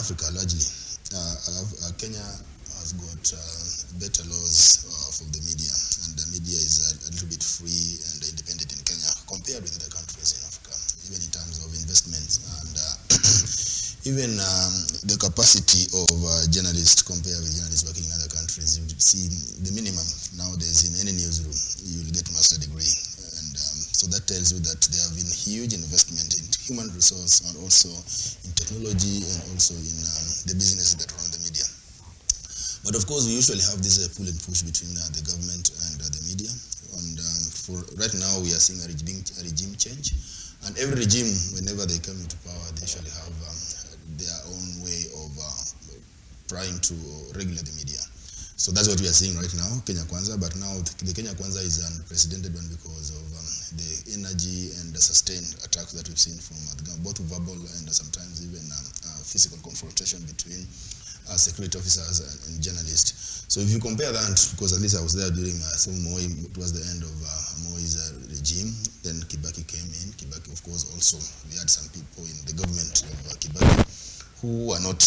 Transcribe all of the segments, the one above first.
Africa largely. Kenya has got better laws for the media, and the media is a little bit free and independent in Kenya compared with other countries in Africa, even in terms of investments and even the capacity of journalists compared with journalists working in other countries. You see the minimum nowadays in any newsroom, you will get master degree. And so that tells you that there have been huge investment in human resource and also in technology and also in the businesses that run the media. But of course, we usually have this pull and push between the government and the media. And for right now, we are seeing a regime change. And every regime, whenever they come into power, they usually have their own way of trying to regulate the media. So that's what we are seeing right now, Kenya Kwanza. But now the Kenya Kwanza is an unprecedented one because of the energy and the sustained attacks that we've seen from both verbal and sometimes even physical confrontation between security officers and journalists. So if you compare that, because at least I was there during Moi, towards the end of Moi's regime, then Kibaki came in. Kibaki, of course, also, we had some people in the government of Kibaki who were not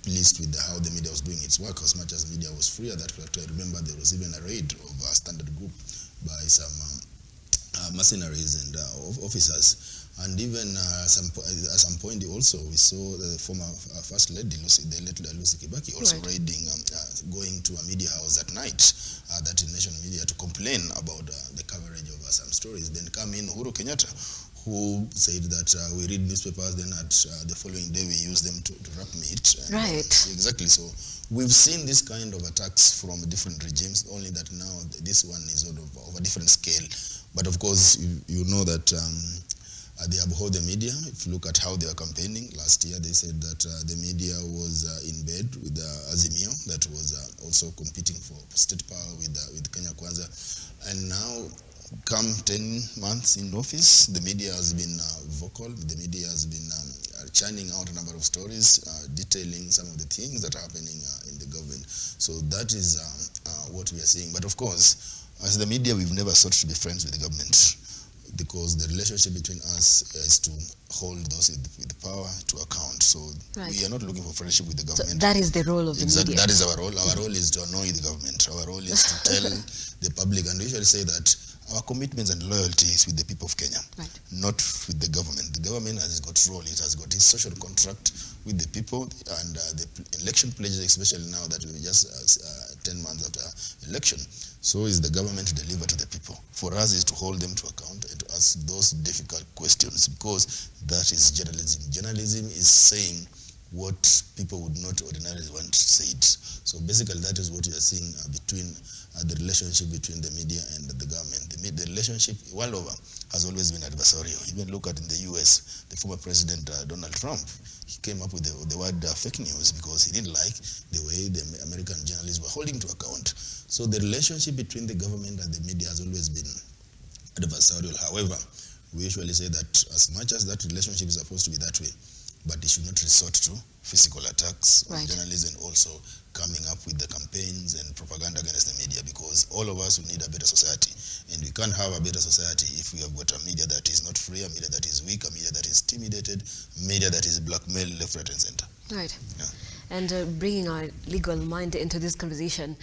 pleased with how the media was doing its work, as much as media was free at that point. I remember there was even a raid of a Standard Group by some mercenaries and officers. And even at some point also, we saw the former First Lady, Lucy Kibaki, also raiding, going to a media house at night, that nation media, to complain about the coverage of some stories. Then come in Uhuru Kenyatta, who said that we read newspapers, then at the following day we use them to wrap meat. And, exactly. So we've seen this kind of attacks from different regimes, only that now this one is sort of a different scale. But of course, you know that they abhor the media. If you look at how they are campaigning, last year they said that the media was in bed with Azimio, that was also competing for state power with Kenya Kwanza. And now, come 10 months in office, the media has been vocal. The media has been churning out a number of stories, detailing some of the things that are happening in the government. So that is what we are seeing. But of course, as the media, we've never sought to be friends with the government, because the relationship between us is to hold those with power to account. So we are not looking for friendship with the government. So that is the role of the media. That is our role. Our role is to annoy the government. Our role is to tell the public, and we usually say that our commitments and loyalty is with the people of Kenya, not with the government. The government has got role. It has got its social contract with the people, and the election pledges, especially now that we're just 10 months after election. So is the government to deliver to the people. For us is to hold them to account and to ask those difficult questions, because that is journalism. Journalism is saying what people would not ordinarily want to say it. So basically that is what you are seeing between the relationship between the media and the government. The relationship world over has always been adversarial. Even look at in the US, the former president Donald Trump, he came up with the word fake news because he didn't like the way the American journalists were holding to account. So the relationship between the government and the media has always been adversarial. However, we usually say that as much as that relationship is supposed to be that way, but they should not resort to physical attacks on journalists, and also coming up with the campaigns and propaganda against the media, because all of us will need a better society. And we can't have a better society if we have got a media that is not free, a media that is weak, a media that is intimidated, a media that is blackmailed left, right, and center. And bringing our legal mind into this conversation,